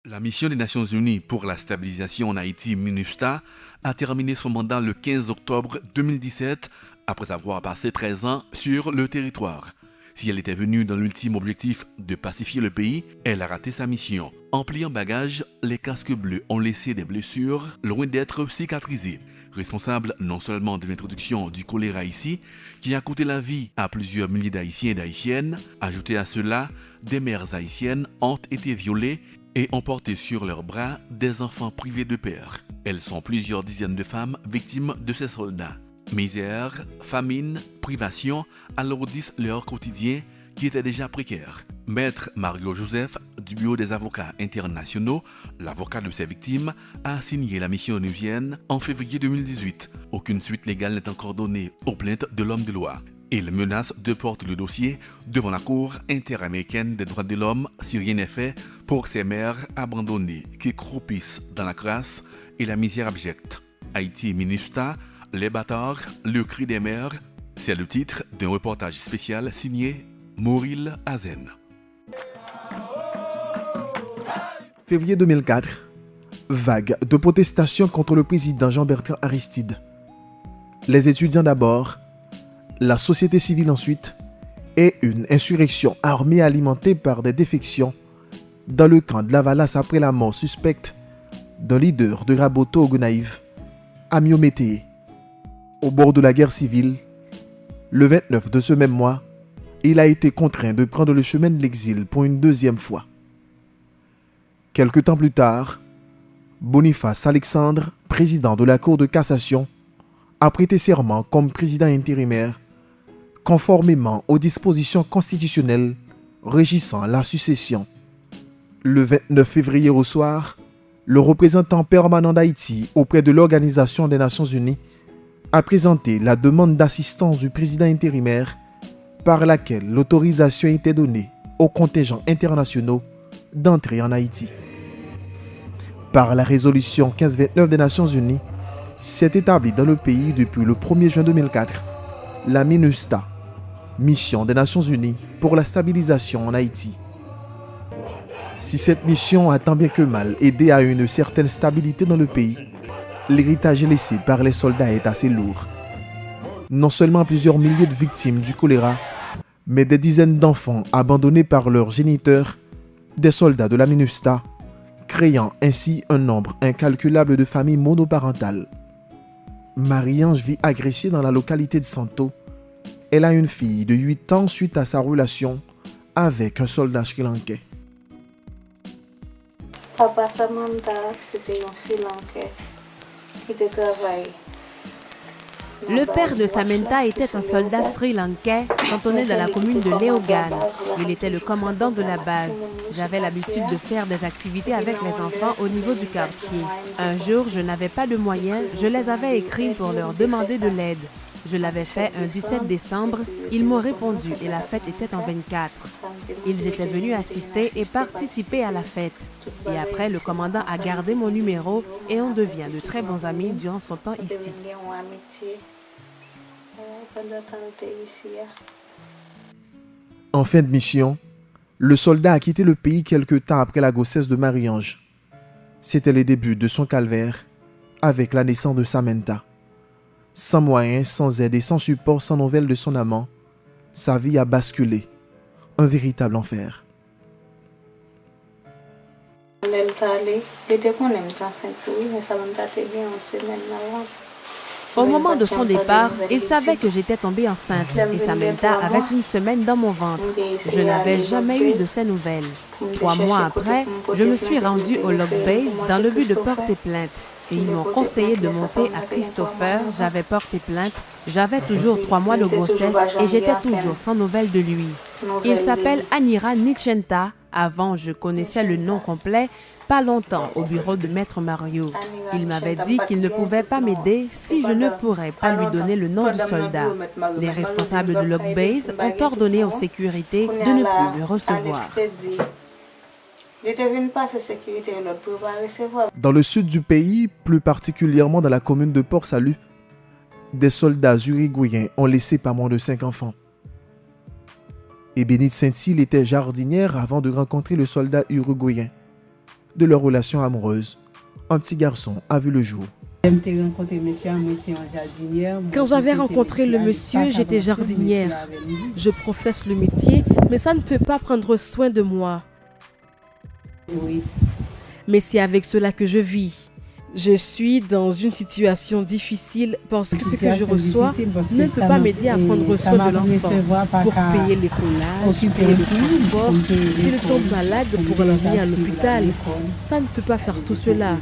La mission des Nations Unies pour la stabilisation en Haïti, MINUSTAH, a terminé son mandat le 15 octobre 2017 après avoir passé 13 ans sur le territoire. Si elle était venue dans l'ultime objectif de pacifier le pays, elle a raté sa mission. En pliant bagages, les casques bleus ont laissé des blessures loin d'être cicatrisées. Responsable non seulement de l'introduction du choléra ici, qui a coûté la vie à plusieurs milliers d'Haïtiens et d'Haïtiennes, ajoutez à cela, des mères haïtiennes ont été violées et ont porté sur leurs bras des enfants privés de père. Elles sont plusieurs dizaines de femmes victimes de ces soldats. Misère, famine, privation alourdissent leur quotidien qui était déjà précaire. Maître Mario Joseph du Bureau des avocats internationaux, l'avocat de ces victimes, a signé la mission onusienne en février 2018. Aucune suite légale n'est encore donnée aux plaintes de l'homme de loi. Il menace de porter le dossier devant la Cour interaméricaine des droits de l'homme si rien n'est fait pour ces mères abandonnées qui croupissent dans la crasse et la misère abjecte. Haïti MINUSTAH, les bâtards, le cri des mères, c'est le titre d'un reportage spécial signé Moril Azen. Février 2004, vague de protestations contre le président Jean-Bertrand Aristide. Les étudiants d'abord, la société civile ensuite, et une insurrection armée alimentée par des défections dans le camp de Lavalas après la mort suspecte d'un leader de Raboto Gonaïve, Amio Mété. Au bord de la guerre civile, le 29 de ce même mois, il a été contraint de prendre le chemin de l'exil pour une deuxième fois. Quelque temps plus tard, Boniface Alexandre, président de la Cour de cassation, a prêté serment comme président intérimaire, conformément aux dispositions constitutionnelles régissant la succession. Le 29 février au soir, le représentant permanent d'Haïti auprès de l'Organisation des Nations Unies a présenté la demande d'assistance du président intérimaire par laquelle l'autorisation était donnée aux contingents internationaux d'entrer en Haïti. Par la résolution 1529 des Nations Unies, s'est établie dans le pays depuis le 1er juin 2004 la MINUSTAH, Mission des Nations Unies pour la stabilisation en Haïti. Si cette mission a tant bien que mal aidé à une certaine stabilité dans le pays, l'héritage laissé par les soldats est assez lourd. Non seulement plusieurs milliers de victimes du choléra, mais des dizaines d'enfants abandonnés par leurs géniteurs, des soldats de la MINUSTAH, créant ainsi un nombre incalculable de familles monoparentales. Marie-Ange vit agressée dans la localité de Santo. Elle a une fille de 8 ans suite à sa relation avec un soldat sri-lankais. Papa Samantha, c'était un Sri-Lankais qui travaillait. Le père de Samantha était un soldat sri-lankais cantonné dans la commune de Léogane. Il était le commandant de la base. J'avais l'habitude de faire des activités avec les enfants au niveau du quartier. Un jour, je n'avais pas de moyens, je les avais écrits pour leur demander de l'aide. Je l'avais fait un 17 décembre, ils m'ont répondu et la fête était en 24. Ils étaient venus assister et participer à la fête. Et après, le commandant a gardé mon numéro et on devient de très bons amis durant son temps ici. En fin de mission, le soldat a quitté le pays quelque temps après la grossesse de Marie-Ange. C'était le début de son calvaire avec la naissance de Samantha. Sans moyens, sans aide et sans support, sans nouvelles de son amant, sa vie a basculé. Un véritable enfer. Au moment de son départ, il savait que j'étais tombée enceinte et Samantha avait une semaine dans mon ventre. Je n'avais jamais eu de ses nouvelles. 3 mois après, je me suis rendue au Log Base dans le but de porter plainte. Et ils m'ont conseillé de monter à Christopher. J'avais porté plainte. J'avais toujours 3 mois de grossesse et j'étais toujours sans nouvelles de lui. Il s'appelle Anira Nichenta. Avant, je connaissais le nom complet. Pas longtemps au bureau de Maître Mario. Il m'avait dit qu'il ne pouvait pas m'aider si je ne pourrais pas lui donner le nom du soldat. Les responsables de Log Base ont ordonné aux sécurités de ne plus le recevoir. Dans le sud du pays, plus particulièrement dans la commune de Port-Salut, des soldats uruguayens ont laissé pas moins de 5 enfants. Ébénite Saint-Cyr était jardinière avant de rencontrer le soldat uruguayen. de leur relation amoureuse, un petit garçon a vu le jour. Quand j'avais rencontré le monsieur, j'étais jardinière. Je professe le métier, mais ça ne peut pas prendre soin de moi. Mais c'est avec cela que je vis. Je suis dans une situation difficile parce que ce que je reçois ne peut pas m'aider à prendre soin de l'enfant. Pour payer les collages, payer le transport, s'il tombe malade pour l'emmener à l'hôpital. Ça ne peut pas faire tout cela.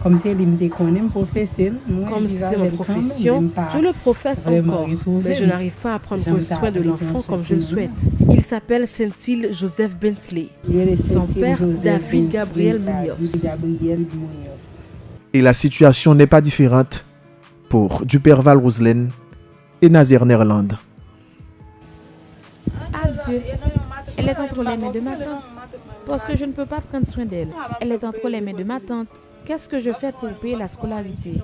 Comme c'était ma profession, je le professe encore, mais je n'arrive pas à prendre soin de l'enfant comme je le souhaite. Il s'appelle Saint-Il Joseph Bensley, son père David Gabriel Munoz. Et la situation n'est pas différente pour Duperval Roselaine et Nazer Nerland. Adieu. Elle est entre les mains de ma tante, parce que je ne peux pas prendre soin d'elle. Elle est entre les mains de ma tante. Qu'est-ce que je fais pour payer la scolarité?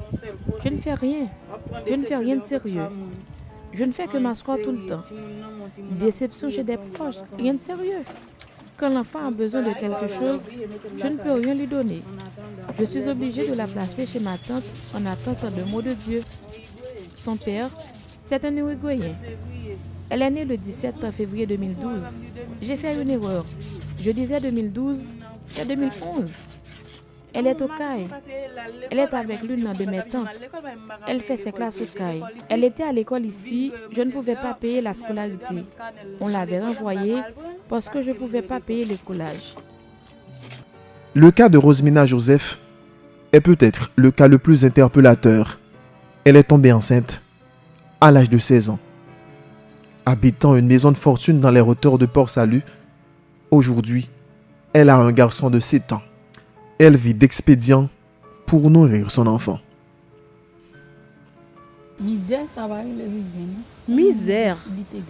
Je ne fais rien. Je ne fais rien de sérieux. Je ne fais que m'asseoir tout le temps. Déception chez des proches, rien de sérieux. Quand l'enfant a besoin de quelque chose, je ne peux rien lui donner. Je suis obligée de la placer chez ma tante en attente de mots de Dieu. Son père, c'est un Uruguayen. Elle est née le 17 février 2012. J'ai fait une erreur. Je disais 2012, c'est 2011. Elle est au CAI. Elle est avec l'une de mes tantes. Elle fait ses classes au CAI. Elle était à l'école ici. Je ne pouvais pas payer la scolarité. On l'avait renvoyée parce que je ne pouvais pas payer les collages. Le cas de Rosemina Joseph est peut-être le cas le plus interpellateur. Elle est tombée enceinte à l'âge de 16 ans. Habitant une maison de fortune dans les hauteurs de Port-Salut, aujourd'hui, elle a un garçon de 7 ans. Elle vit d'expédients pour nourrir son enfant. Misère,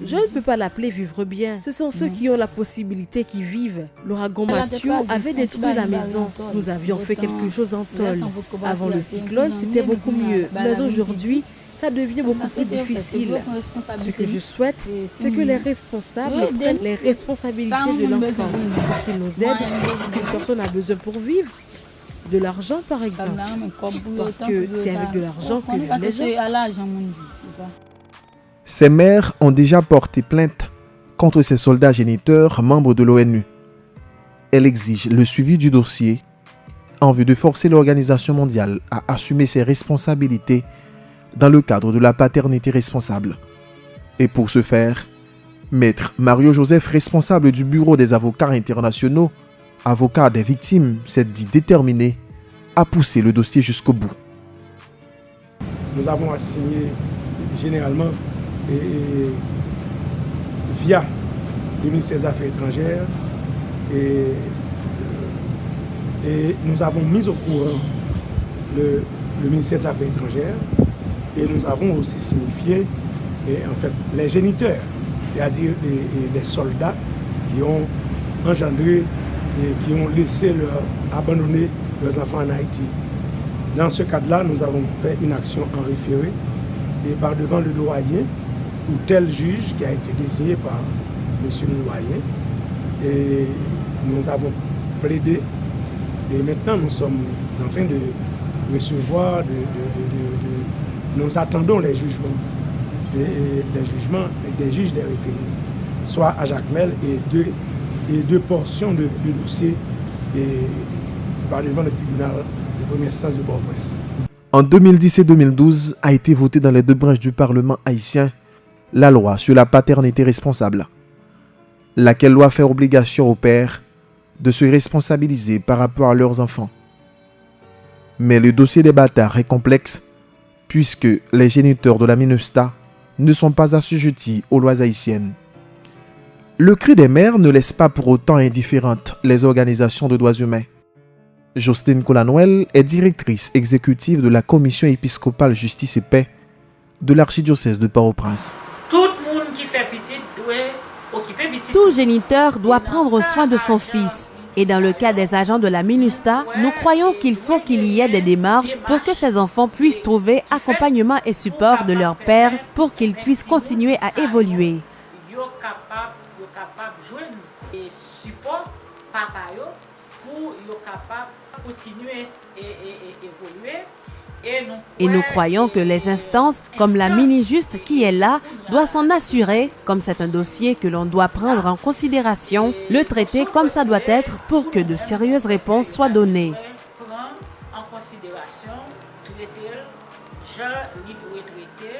je ne peux pas l'appeler vivre bien. Ce sont ceux qui ont la possibilité qui vivent. L'ouragan Mathieu avait détruit la maison. Nous avions fait quelque chose en tôle. Avant le cyclone, c'était beaucoup mieux. Mais aujourd'hui, ça devient beaucoup plus difficile. Ce que je souhaite, c'est que les responsables prennent les responsabilités de l'enfant pour qu'ils nous aident ce qu'une personne a besoin pour vivre. De l'argent, par exemple. Parce que c'est avec de l'argent que vivent les gens. Ces mères ont déjà porté plainte contre ces soldats géniteurs membres de l'ONU. Elles exigent le suivi du dossier en vue de forcer l'Organisation mondiale à assumer ses responsabilités dans le cadre de la paternité responsable. Et pour ce faire, Maître Mario Joseph, responsable du Bureau des avocats internationaux, avocat des victimes, s'est dit déterminé à pousser le dossier jusqu'au bout. Nous avons assigné généralement via le ministère des Affaires étrangères et nous avons mis au courant le ministère des Affaires étrangères et nous avons aussi signifié les géniteurs, c'est-à-dire les soldats qui ont engendré et qui ont abandonné leurs enfants en Haïti. Dans ce cadre-là, nous avons fait une action en référé et par devant le doyen ou tel juge qui a été désigné par monsieur le doyen. Et nous avons plaidé et maintenant nous sommes en train de recevoir, nous attendons les jugements des juges des référés, soit à Jacmel et deux portions de dossier par devant le tribunal de première instance de Port-au-Prince. En 2010 et 2012 a été votée dans les deux branches du Parlement haïtien la loi sur la paternité responsable, laquelle doit faire obligation aux pères de se responsabiliser par rapport à leurs enfants. Mais le dossier des bâtards est complexe puisque les géniteurs de la MINUSTAH ne sont pas assujettis aux lois haïtiennes. Le cri des mères ne laisse pas pour autant indifférentes les organisations de droits humains. Jocelyne Colanoël est directrice exécutive de la Commission épiscopale Justice et Paix de l'archidiocèse de Port-au-Prince. Tout géniteur doit prendre soin de son fils. Et dans le cas des agents de la MINUSTAH, nous croyons qu'il faut qu'il y ait des démarches pour que ces enfants puissent trouver accompagnement et support de leur père pour qu'ils puissent continuer à évoluer. et support papa yo pour yo capable continuer et évoluer. Et nous croyons que les instances, comme la mini-juste qui est là, doivent s'en assurer, comme c'est un dossier que l'on doit prendre en considération, le traiter comme ça doit être pour que de sérieuses réponses soient données. Prendre en considération, traiter, je dois traiter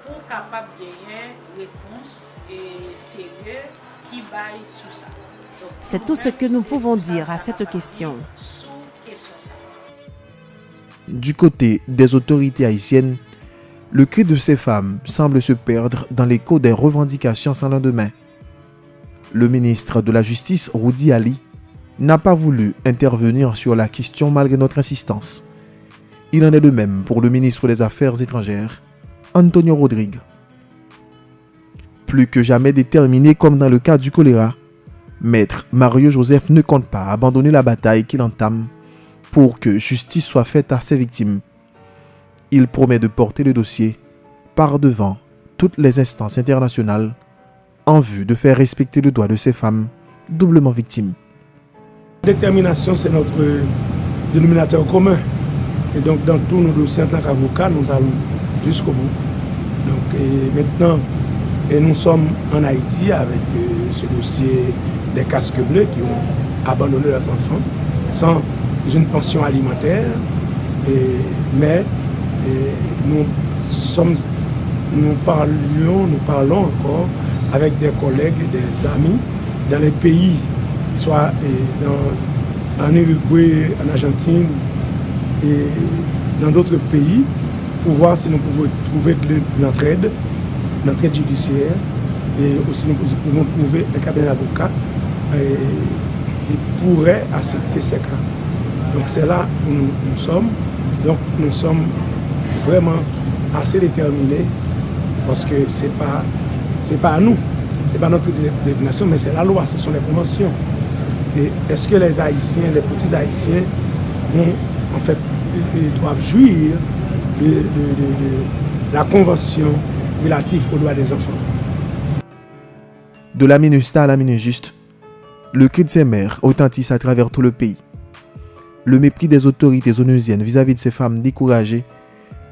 pour capable gagner réponse et sérieux qui baille sous ça. C'est tout ce que nous pouvons dire à cette question. Du côté des autorités haïtiennes, le cri de ces femmes semble se perdre dans l'écho des revendications sans lendemain. Le ministre de la Justice, Rudy Ali, n'a pas voulu intervenir sur la question malgré notre insistance. Il en est de même pour le ministre des Affaires étrangères, Antonio Rodrigue. Plus que jamais déterminé comme dans le cas du choléra, Maître Mario Joseph ne compte pas abandonner la bataille qu'il entame pour que justice soit faite à ses victimes. Il promet de porter le dossier par devant toutes les instances internationales en vue de faire respecter le droit de ces femmes doublement victimes. La détermination, c'est notre dénominateur commun. Et donc, dans tous nos dossiers en tant qu'avocats, nous allons jusqu'au bout. Donc, maintenant, nous sommes en Haïti avec ce dossier des casques bleus qui ont abandonné leurs enfants sans une pension alimentaire, mais nous parlons encore avec des collègues, des amis dans les pays, soit en Uruguay, en Argentine et dans d'autres pays, pour voir si nous pouvons trouver de l'entraide judiciaire, et aussi nous pouvons trouver un cabinet d'avocats qui pourrait accepter ces cas. Donc c'est là où nous sommes. Donc nous sommes vraiment assez déterminés parce que c'est pas à nous, c'est pas notre détermination, mais c'est la loi, ce sont les conventions. Et est-ce que les Haïtiens, les petits Haïtiens, ils doivent jouir de la convention relative aux droits des enfants? De la MINUSTA à la MINUSJUST, le cri de ces mères retentisse à travers tout le pays. Le mépris des autorités onusiennes vis-à-vis de ces femmes découragées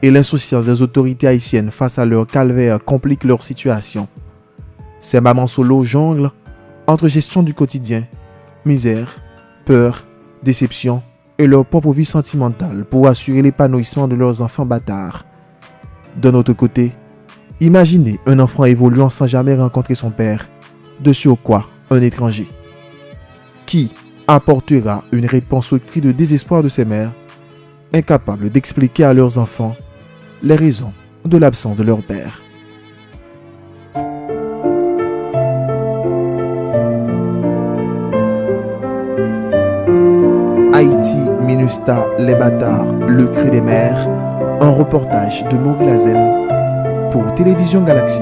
et l'insouciance des autorités haïtiennes face à leur calvaire compliquent leur situation. Ces mamans solo jonglent entre gestion du quotidien, misère, peur, déception et leur propre vie sentimentale pour assurer l'épanouissement de leurs enfants bâtards. D'un autre côté, imaginez un enfant évoluant sans jamais rencontrer son père, de surcroît un étranger. Qui apportera une réponse au cri de désespoir de ces mères, incapables d'expliquer à leurs enfants les raisons de l'absence de leur père? Haïti, MINUSTA, les bâtards, le cri des mères, un reportage de Maurice Lazen pour Télévision Galaxie.